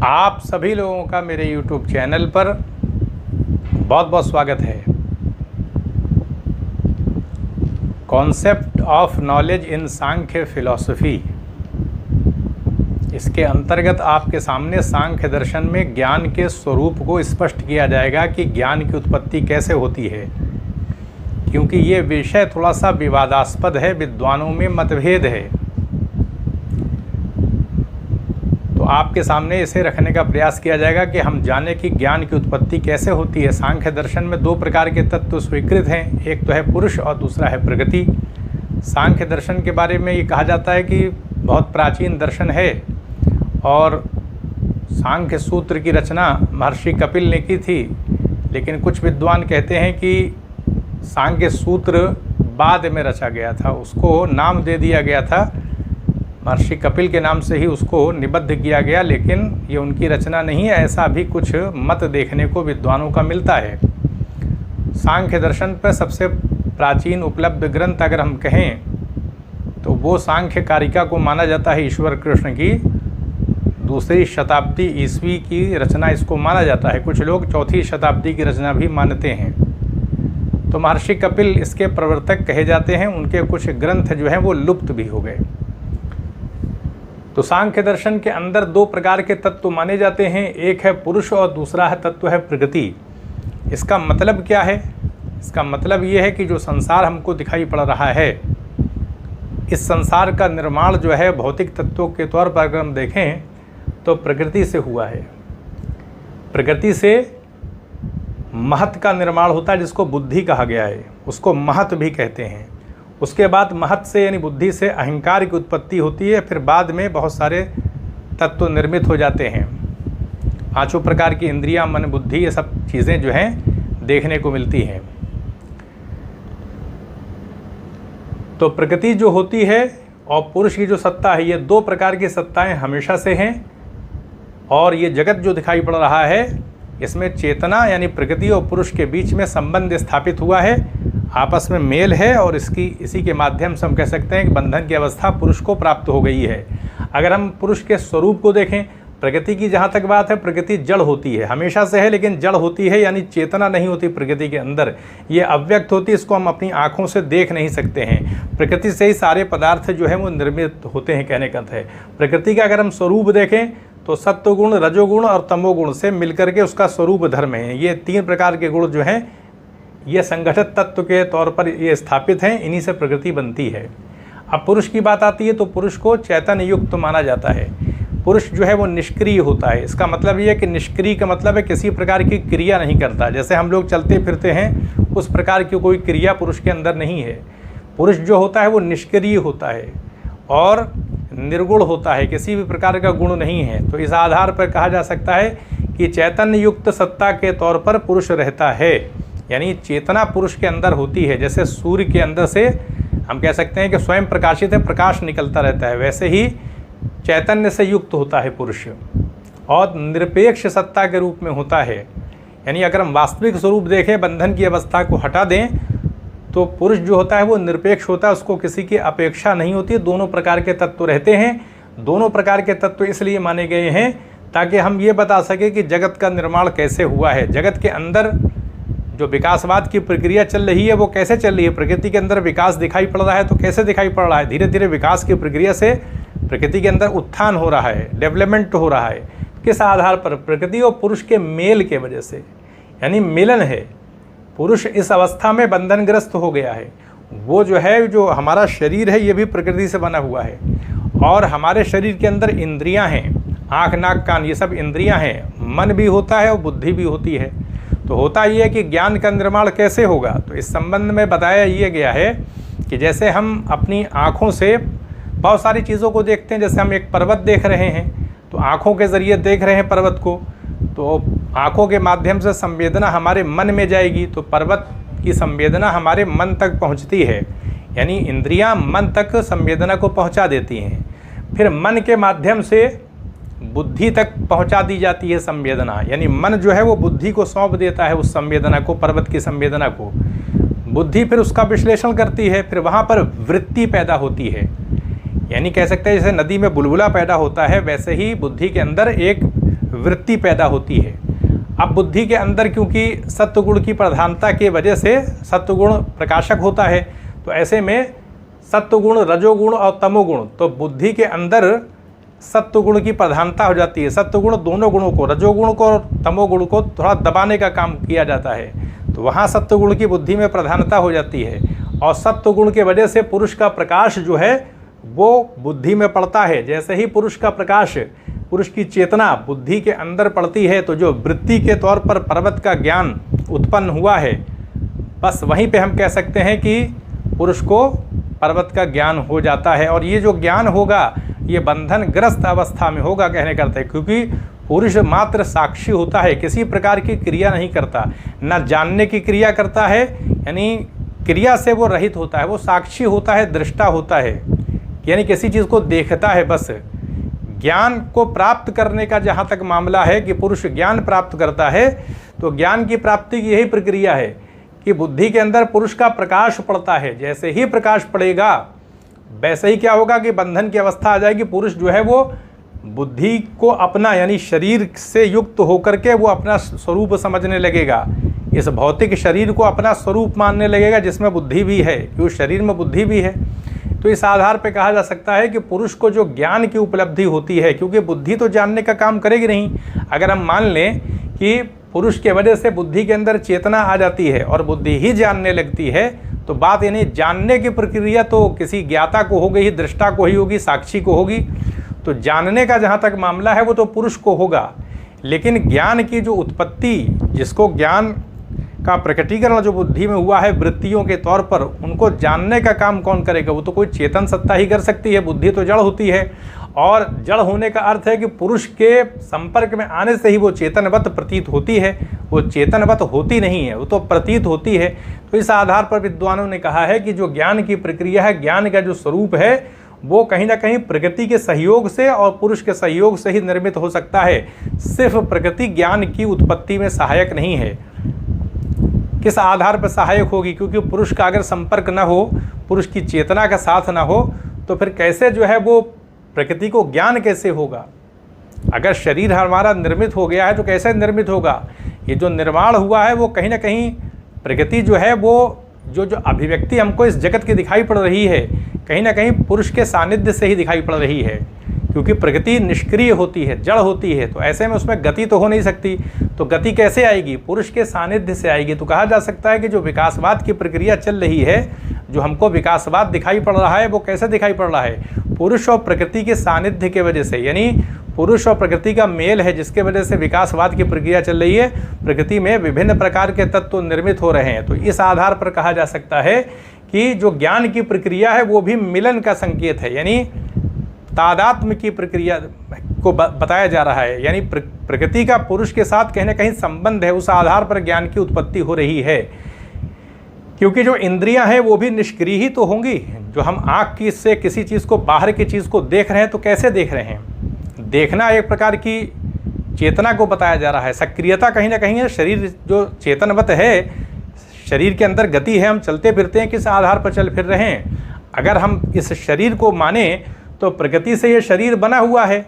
आप सभी लोगों का मेरे YouTube चैनल पर बहुत बहुत स्वागत है। Concept of knowledge in Sankhya philosophy, इसके अंतर्गत आपके सामने सांख्य दर्शन में ज्ञान के स्वरूप को स्पष्ट किया जाएगा कि ज्ञान की उत्पत्ति कैसे होती है। क्योंकि ये विषय थोड़ा सा विवादास्पद है, विद्वानों में मतभेद है, तो आपके सामने इसे रखने का प्रयास किया जाएगा कि हम जाने कि ज्ञान की उत्पत्ति कैसे होती है। सांख्य दर्शन में दो प्रकार के तत्व स्वीकृत हैं, एक तो है पुरुष और दूसरा है प्रकृति। सांख्य दर्शन के बारे में ये कहा जाता है कि बहुत प्राचीन दर्शन है और सांख्य सूत्र की रचना महर्षि कपिल ने की थी, लेकिन कुछ विद्वान कहते हैं कि सांख्य सूत्र बाद में रचा गया था, उसको नाम दे दिया गया था, महर्षि कपिल के नाम से ही उसको निबद्ध किया गया, लेकिन ये उनकी रचना नहीं है, ऐसा भी कुछ मत देखने को विद्वानों का मिलता है। सांख्य दर्शन पर सबसे प्राचीन उपलब्ध ग्रंथ अगर हम कहें तो वो सांख्य कारिका को माना जाता है, ईश्वर कृष्ण की 2री शताब्दी ईस्वी की रचना इसको माना जाता है। कुछ लोग 4ठी शताब्दी की रचना भी मानते हैं। तो महर्षि कपिल इसके प्रवर्तक कहे जाते हैं, उनके कुछ ग्रंथ जो हैं वो लुप्त भी हो गए। तो सांख्य दर्शन के अंदर दो प्रकार के तत्व माने जाते हैं, एक है पुरुष और दूसरा है तत्व है प्रकृति। इसका मतलब क्या है? इसका मतलब ये है कि जो संसार हमको दिखाई पड़ रहा है, इस संसार का निर्माण जो है भौतिक तत्वों के तौर पर अगर हम देखें तो प्रकृति से हुआ है। प्रकृति से महत का निर्माण होता है, जिसको बुद्धि कहा गया है, उसको महत भी कहते हैं। उसके बाद महत से यानी बुद्धि से अहंकार की उत्पत्ति होती है, फिर बाद में बहुत सारे तत्व निर्मित हो जाते हैं। 5 प्रकार की इंद्रियां, मन, बुद्धि, ये सब चीज़ें जो हैं देखने को मिलती हैं। तो प्रकृति जो होती है और पुरुष की जो सत्ता है, ये 2 प्रकार की सत्ताएं हमेशा से हैं। और ये जगत जो दिखाई पड़ रहा है, इसमें चेतना यानी प्रकृति और पुरुष के बीच में संबंध स्थापित हुआ है, आपस में मेल है, और इसी के माध्यम से हम कह सकते हैं कि बंधन की अवस्था पुरुष को प्राप्त हो गई है। अगर हम पुरुष के स्वरूप को देखें, प्रकृति की जहाँ तक बात है, प्रकृति जड़ होती है, हमेशा से है, लेकिन जड़ होती है यानी चेतना नहीं होती प्रकृति के अंदर, ये अव्यक्त होती है, इसको हम अपनी आँखों से देख नहीं सकते हैं। प्रकृति से ही सारे पदार्थ जो है वो निर्मित होते हैं, कहने का अर्थ है। प्रकृति का अगर हम स्वरूप देखें तो सत्वगुण, रजोगुण और तमोगुण से मिलकर के उसका स्वरूप धर्म है। ये 3 प्रकार के गुण जो हैं ये संगठित तत्व के तौर पर ये स्थापित हैं, इन्हीं से प्रकृति बनती है। अब पुरुष की बात आती है तो पुरुष को चैतन्य युक्त माना जाता है। पुरुष जो है वो निष्क्रिय होता है। इसका मतलब ये है कि निष्क्रिय का मतलब है किसी प्रकार की क्रिया नहीं करता। जैसे हम लोग चलते फिरते हैं, उस प्रकार की कोई क्रिया पुरुष के अंदर नहीं है। पुरुष जो होता है वो निष्क्रिय होता है और निर्गुण होता है, किसी भी प्रकार का गुण नहीं है। तो इस आधार पर कहा जा सकता है कि चैतन्य युक्त सत्ता के तौर पर पुरुष रहता है, यानी चेतना पुरुष के अंदर होती है। जैसे सूर्य के अंदर से हम कह सकते हैं कि स्वयं प्रकाशित है, प्रकाश निकलता रहता है, वैसे ही चैतन्य से युक्त होता है पुरुष और निरपेक्ष सत्ता के रूप में होता है। यानी अगर हम वास्तविक स्वरूप देखें, बंधन की अवस्था को हटा दें, तो पुरुष जो होता है वो निरपेक्ष होता है, उसको किसी की अपेक्षा नहीं होती है। दोनों प्रकार के तत्व रहते हैं। दोनों प्रकार के तत्व इसलिए माने गए हैं ताकि हम ये बता सकें कि जगत का निर्माण कैसे हुआ है। जगत के अंदर जो विकासवाद की प्रक्रिया चल रही है वो कैसे चल रही है। प्रकृति के अंदर विकास दिखाई पड़ रहा है तो कैसे दिखाई पड़ रहा है? धीरे धीरे विकास की प्रक्रिया से प्रकृति के अंदर उत्थान हो रहा है, डेवलपमेंट हो रहा है। किस आधार पर? प्रकृति और पुरुष के मेल के वजह से, यानी मिलन है। पुरुष इस अवस्था में बंधनग्रस्त हो गया है। वो जो है, जो हमारा शरीर है, ये भी प्रकृति से बना हुआ है और हमारे शरीर के अंदर इंद्रियां हैं, आँख, नाक, कान, ये सब इंद्रियां हैं। मन भी होता है और बुद्धि भी होती है। तो होता ये है कि ज्ञान का निर्माण कैसे होगा, तो इस संबंध में बताया ये गया है कि जैसे हम अपनी आँखों से बहुत सारी चीज़ों को देखते हैं। जैसे हम एक पर्वत देख रहे हैं तो आँखों के ज़रिए देख रहे हैं पर्वत को, तो आँखों के माध्यम से संवेदना हमारे मन में जाएगी, तो पर्वत की संवेदना हमारे मन तक पहुँचती है। यानी इंद्रियाँ मन तक संवेदना को पहुँचा देती हैं, फिर मन के माध्यम से बुद्धि तक पहुंचा दी जाती है संवेदना। यानी मन जो है वो बुद्धि को सौंप देता है उस संवेदना को, पर्वत की संवेदना को। बुद्धि फिर उसका विश्लेषण करती है, फिर वहाँ पर वृत्ति पैदा होती है। यानी कह सकते हैं जैसे नदी में बुलबुला पैदा होता है, वैसे ही बुद्धि के अंदर एक वृत्ति पैदा होती है। अब बुद्धि के अंदर क्योंकि सत्वगुण की प्रधानता के वजह से सत्वगुण प्रकाशक होता है, तो ऐसे में सत्वगुण, रजोगुण और तमोगुण, तो बुद्धि के अंदर सत्वगुण की प्रधानता हो जाती है। सत्वगुण दोनों गुणों को, रजोगुण को और तमोगुण को थोड़ा दबाने का काम किया जाता है, तो वहाँ सत्वगुण की बुद्धि में प्रधानता हो जाती है और सत्वगुण के वजह से पुरुष का प्रकाश जो है वो बुद्धि में पड़ता है। जैसे ही पुरुष का प्रकाश, पुरुष की चेतना बुद्धि के अंदर पड़ती है, तो जो वृत्ति के तौर पर पर्वत का ज्ञान उत्पन्न हुआ है, बस वहीं पे हम कह सकते हैं कि पुरुष को पर्वत का ज्ञान हो जाता है। और ये जो ज्ञान होगा ये बंधनग्रस्त अवस्था में होगा कहने करते हैं, क्योंकि पुरुष मात्र साक्षी होता है, किसी प्रकार की क्रिया नहीं करता, न जानने की क्रिया करता है, यानी क्रिया से वो रहित होता है, वो साक्षी होता है, दृष्टा होता है, यानी किसी चीज़ को देखता है। बस ज्ञान को प्राप्त करने का जहाँ तक मामला है कि पुरुष ज्ञान प्राप्त करता है, तो ज्ञान की प्राप्ति की यही प्रक्रिया है कि बुद्धि के अंदर पुरुष का प्रकाश पड़ता है। जैसे ही प्रकाश पड़ेगा वैसे ही क्या होगा कि बंधन की अवस्था आ जाएगी। पुरुष जो है वो बुद्धि को अपना, यानी शरीर से युक्त होकर के वो अपना स्वरूप समझने लगेगा, इस भौतिक शरीर को अपना स्वरूप मानने लगेगा जिसमें बुद्धि भी है, क्योंकि शरीर में बुद्धि भी है। तो इस आधार पर कहा जा सकता है कि पुरुष को जो ज्ञान की उपलब्धि होती है, क्योंकि बुद्धि तो जानने का काम करेगी नहीं, अगर हम मान लें कि पुरुष के वजह से बुद्धि के अंदर चेतना आ जाती है और बुद्धि ही जानने लगती है, तो बात यानी जानने की प्रक्रिया तो किसी ज्ञाता को हो गई, दृष्टा को ही होगी, साक्षी को होगी। तो जानने का जहाँ तक मामला है वो तो पुरुष को होगा, लेकिन ज्ञान की जो उत्पत्ति, जिसको ज्ञान का प्रकटीकरण जो बुद्धि में हुआ है वृत्तियों के तौर पर, उनको जानने का काम कौन करेगा? वो तो कोई चेतन सत्ता ही कर सकती है। बुद्धि तो जड़ होती है, और जड़ होने का अर्थ है कि पुरुष के संपर्क में आने से ही वो चेतनवत प्रतीत होती है, वो चेतनवत होती नहीं है, वो तो प्रतीत होती है। तो इस आधार पर विद्वानों ने कहा है कि जो ज्ञान की प्रक्रिया है, ज्ञान का जो स्वरूप है, वो कहीं ना कहीं प्रकृति के सहयोग से और पुरुष के सहयोग से ही निर्मित हो सकता है। सिर्फ प्रकृति ज्ञान की उत्पत्ति में सहायक नहीं है। किस आधार पर सहायक होगी? क्योंकि पुरुष का अगर संपर्क न हो, पुरुष की चेतना का साथ न हो, तो फिर कैसे जो है वो प्रकृति को ज्ञान कैसे होगा? अगर शरीर हमारा निर्मित हो गया है तो कैसे निर्मित होगा? ये जो निर्माण हुआ है वो कहीं ना कहीं प्रकृति जो है वो जो अभिव्यक्ति हमको इस जगत की दिखाई पड़ रही है, कहीं ना कहीं पुरुष के सानिध्य से ही दिखाई पड़ रही है, क्योंकि प्रकृति निष्क्रिय होती है, जड़ होती है, तो ऐसे में उसमें गति तो हो नहीं सकती। तो गति कैसे आएगी? पुरुष के सानिध्य से आएगी। तो कहा जा सकता है कि जो विकासवाद की प्रक्रिया चल रही है, जो हमको विकासवाद दिखाई पड़ रहा है, वो कैसे दिखाई पड़ रहा है? पुरुष और प्रकृति के सानिध्य के वजह से, यानी पुरुष और प्रकृति का मेल है, जिसके वजह से विकासवाद की प्रक्रिया चल रही है। प्रकृति में विभिन्न प्रकार के तत्व निर्मित हो रहे हैं। तो इस आधार पर कहा जा सकता है कि जो ज्ञान की प्रक्रिया है वो भी मिलन का संकेत है, यानी तादात्म्य की प्रक्रिया को बताया जा रहा है, यानी प्रकृति का पुरुष के साथ कहीं ना कहीं संबंध है, उस आधार पर ज्ञान की उत्पत्ति हो रही है। क्योंकि जो इंद्रियां हैं वो भी निष्क्रिय ही तो होंगी। जो हम आँख की से किसी चीज़ को, बाहर की चीज़ को देख रहे हैं, तो कैसे देख रहे हैं? देखना एक प्रकार की चेतना को बताया जा रहा है, सक्रियता कहीं ना कहीं है। शरीर जो चेतनवत है, शरीर के अंदर गति है, हम चलते फिरते हैं, किस आधार पर चल फिर रहे हैं? अगर हम इस शरीर को माने तो प्रकृति से ये शरीर बना हुआ है,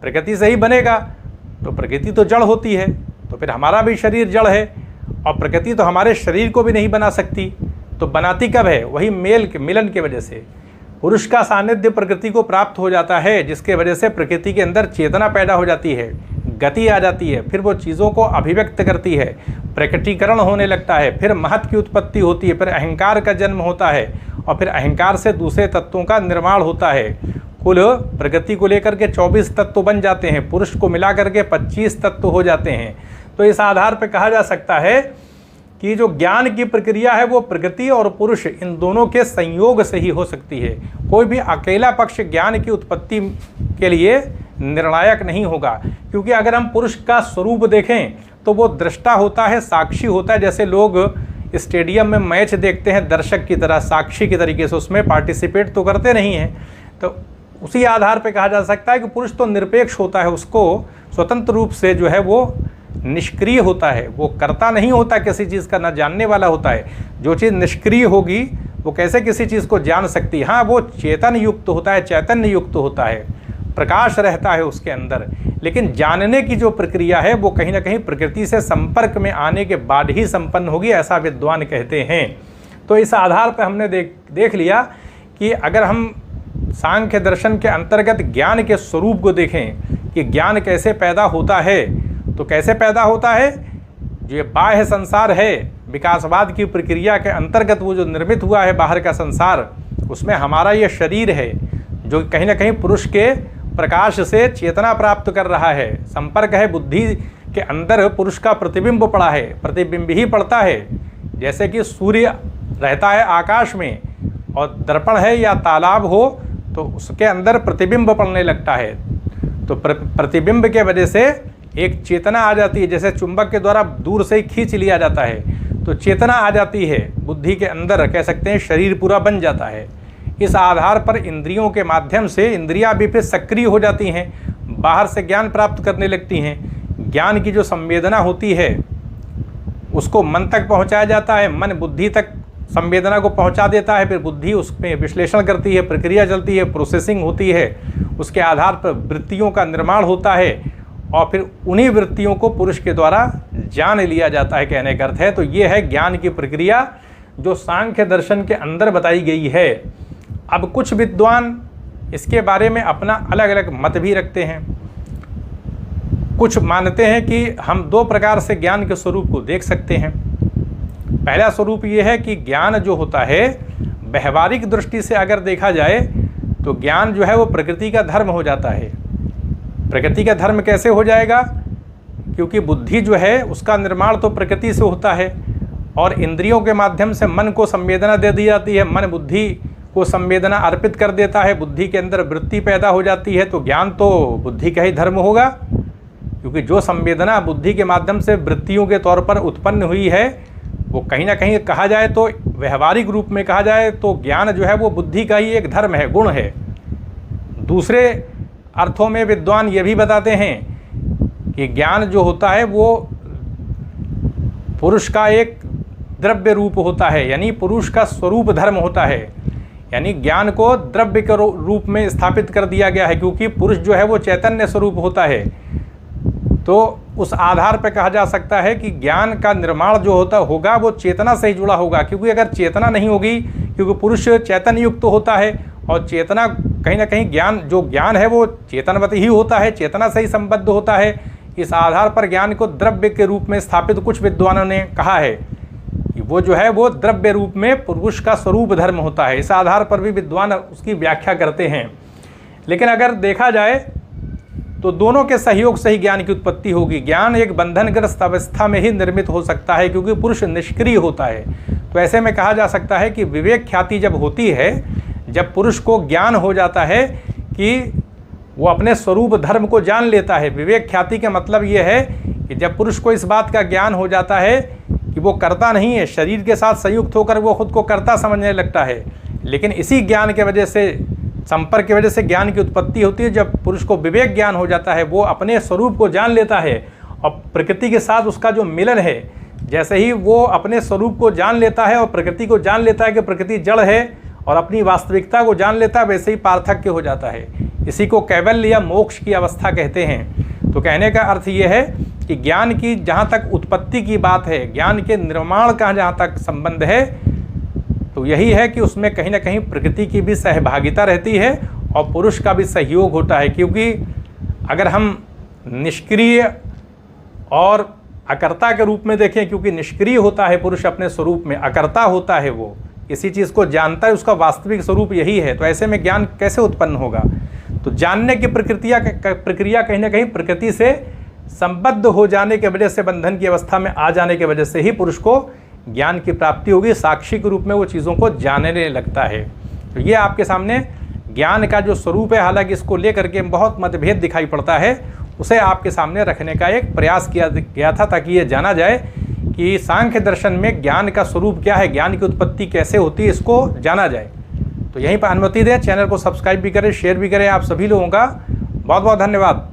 प्रकृति से ही बनेगा, तो प्रकृति तो जड़ होती है, तो फिर हमारा भी शरीर जड़ है, और प्रकृति तो हमारे शरीर को भी नहीं बना सकती। तो बनाती कब है? वही मिलन के वजह से पुरुष का सानिध्य प्रकृति को प्राप्त हो जाता है, जिसके वजह से प्रकृति के अंदर चेतना पैदा हो जाती है, गति आ जाती है, फिर वो चीज़ों को अभिव्यक्त करती है, प्रकटीकरण होने लगता है, फिर महत की उत्पत्ति होती है, फिर अहंकार का जन्म होता है, और फिर अहंकार से दूसरे तत्वों का निर्माण होता है। कुल प्रकृति को लेकर के 24 तत्व बन जाते हैं, पुरुष को मिला करके 25 तत्व हो जाते हैं। तो इस आधार पर कहा जा सकता है कि जो ज्ञान की प्रक्रिया है वो प्रकृति और पुरुष इन दोनों के संयोग से ही हो सकती है। कोई भी अकेला पक्ष ज्ञान की उत्पत्ति के लिए निर्णायक नहीं होगा, क्योंकि अगर हम पुरुष का स्वरूप देखें तो वो दृष्टा होता है, साक्षी होता है। जैसे लोग स्टेडियम में मैच देखते हैं दर्शक की तरह, साक्षी की तरीके से, उसमें पार्टिसिपेट तो करते नहीं हैं। तो उसी आधार पर कहा जा सकता है कि पुरुष तो निरपेक्ष होता है, उसको स्वतंत्र रूप से जो है वो निष्क्रिय होता है, वो करता नहीं होता किसी चीज़ का, ना जानने वाला होता है। जो चीज़ निष्क्रिय होगी वो कैसे किसी चीज़ को जान सकती है? हाँ, वो चेतन युक्त होता है, चैतन्य युक्त होता है, प्रकाश रहता है उसके अंदर। लेकिन जानने की जो प्रक्रिया है वो कहीं ना कहीं प्रकृति से संपर्क में आने के बाद ही संपन्न होगी, ऐसा विद्वान कहते हैं। तो इस आधार पर हमने देख लिया कि अगर हम सांख्य दर्शन के अंतर्गत ज्ञान के स्वरूप को देखें कि ज्ञान कैसे पैदा होता है, तो कैसे पैदा होता है, जो ये बाह्य संसार है, विकासवाद की प्रक्रिया के अंतर्गत वो जो निर्मित हुआ है बाहर का संसार, उसमें हमारा ये शरीर है जो कहीं ना कहीं पुरुष के प्रकाश से चेतना प्राप्त कर रहा है। संपर्क है बुद्धि के अंदर, पुरुष का प्रतिबिंब पड़ा है, प्रतिबिंब ही पड़ता है। जैसे कि सूर्य रहता है आकाश में और दर्पण है या तालाब हो तो उसके अंदर प्रतिबिंब पड़ने लगता है, तो प्रतिबिंब के वजह से एक चेतना आ जाती है। जैसे चुंबक के द्वारा दूर से ही खींच लिया जाता है तो चेतना आ जाती है बुद्धि के अंदर, कह सकते हैं शरीर पूरा बन जाता है। इस आधार पर इंद्रियों के माध्यम से इंद्रियां भी फिर सक्रिय हो जाती हैं, बाहर से ज्ञान प्राप्त करने लगती हैं। ज्ञान की जो संवेदना होती है उसको मन तक पहुंचाया जाता है, मन बुद्धि तक संवेदना को पहुंचा देता है, फिर बुद्धि उसमें विश्लेषण करती है, प्रक्रिया चलती है, प्रोसेसिंग होती है, उसके आधार पर वृत्तियों का निर्माण होता है और फिर उन्हीं वृत्तियों को पुरुष के द्वारा जान लिया जाता है, कहने का अर्थ है। तो ये है ज्ञान की प्रक्रिया जो सांख्य दर्शन के अंदर बताई गई है। अब कुछ विद्वान इसके बारे में अपना अलग अलग मत भी रखते हैं। कुछ मानते हैं कि हम दो प्रकार से ज्ञान के स्वरूप को देख सकते हैं। पहला स्वरूप ये है कि ज्ञान जो होता है व्यवहारिक दृष्टि से अगर देखा जाए तो ज्ञान जो है वो प्रकृति का धर्म हो जाता है। प्रकृति का धर्म कैसे हो जाएगा? क्योंकि बुद्धि जो है उसका निर्माण तो प्रकृति से होता है और इंद्रियों के माध्यम से मन को संवेदना दे दी जाती है, मन बुद्धि को संवेदना अर्पित कर देता है, बुद्धि के अंदर वृत्ति पैदा हो जाती है। तो ज्ञान तो बुद्धि का ही धर्म होगा, क्योंकि जो संवेदना बुद्धि के माध्यम से वृत्तियों के तौर पर उत्पन्न हुई है वो कहीं ना कहीं कहा जाए तो व्यवहारिक रूप में कहा जाए तो ज्ञान जो है वो बुद्धि का ही एक धर्म है, गुण है। दूसरे अर्थों में विद्वान ये भी बताते हैं कि ज्ञान जो होता है वो पुरुष का एक द्रव्य रूप होता है, यानी पुरुष का स्वरूप धर्म होता है। यानी ज्ञान को द्रव्य के रूप में स्थापित कर दिया गया है, क्योंकि पुरुष जो है वो चैतन्य स्वरूप होता है। तो उस आधार पर कहा जा सकता है कि ज्ञान का निर्माण जो होगा वो चेतना से ही जुड़ा होगा, क्योंकि अगर चेतना नहीं होगी, क्योंकि पुरुष चैतन्य युक्त होता है और चेतना कहीं ना कहीं ज्ञान है वो चेतनवत ही होता है, चेतना से ही संबद्ध होता है। इस आधार पर ज्ञान को द्रव्य के रूप में स्थापित कुछ विद्वानों ने कहा है कि वो जो है वो द्रव्य रूप में पुरुष का स्वरूप धर्म होता है। इस आधार पर भी विद्वान उसकी व्याख्या करते हैं। लेकिन अगर देखा जाए तो दोनों के सहयोग से ही ज्ञान की उत्पत्ति होगी। ज्ञान एक बंधनग्रस्त अवस्था में ही निर्मित हो सकता है, क्योंकि पुरुष निष्क्रिय होता है। तो ऐसे में कहा जा सकता है कि विवेक ख्याति जब होती है, जब पुरुष को ज्ञान हो जाता है कि वो अपने स्वरूप धर्म को जान लेता है। विवेक ख्याति का मतलब ये है कि जब पुरुष को इस बात का ज्ञान हो जाता है कि वो करता नहीं है, शरीर के साथ संयुक्त होकर वो खुद को कर्ता समझने लगता है, लेकिन इसी ज्ञान के वजह से, संपर्क की वजह से ज्ञान की उत्पत्ति होती है। जब पुरुष को विवेक ज्ञान हो जाता है, वो अपने स्वरूप को जान लेता है और प्रकृति के साथ उसका जो मिलन है, जैसे ही वो अपने स्वरूप को जान लेता है और प्रकृति को जान लेता है कि प्रकृति जड़ है और अपनी वास्तविकता को जान लेता है, वैसे ही पार्थक्य हो जाता है। इसी को कैवल्य या मोक्ष की अवस्था कहते हैं। तो कहने का अर्थ ये है कि ज्ञान की जहाँ तक उत्पत्ति की बात है, ज्ञान के निर्माण का जहाँ तक संबंध है, तो यही है कि उसमें कहीं ना कहीं प्रकृति की भी सहभागिता रहती है और पुरुष का भी सहयोग होता है। क्योंकि अगर हम निष्क्रिय और अकर्ता के रूप में देखें, क्योंकि निष्क्रिय होता है पुरुष अपने स्वरूप में, अकर्ता होता है, वो किसी चीज़ को जानता है, उसका वास्तविक स्वरूप यही है। तो ऐसे में ज्ञान कैसे उत्पन्न होगा? तो जानने की प्रक्रिया कहीं ना कहीं प्रकृति से संबद्ध हो जाने के वजह से, बंधन की अवस्था में आ जाने की वजह से ही पुरुष को ज्ञान की प्राप्ति होगी। साक्षी के रूप में वो चीज़ों को जानने लगता है। तो ये आपके सामने ज्ञान का जो स्वरूप है, हालांकि इसको लेकर के बहुत मतभेद दिखाई पड़ता है, उसे आपके सामने रखने का एक प्रयास किया गया था, ताकि ये जाना जाए कि सांख्य दर्शन में ज्ञान का स्वरूप क्या है, ज्ञान की उत्पत्ति कैसे होती है, इसको जाना जाए। तो यहीं पर अनुमति दें, चैनल को सब्सक्राइब भी करें, शेयर भी करें। आप सभी लोगों का बहुत बहुत धन्यवाद।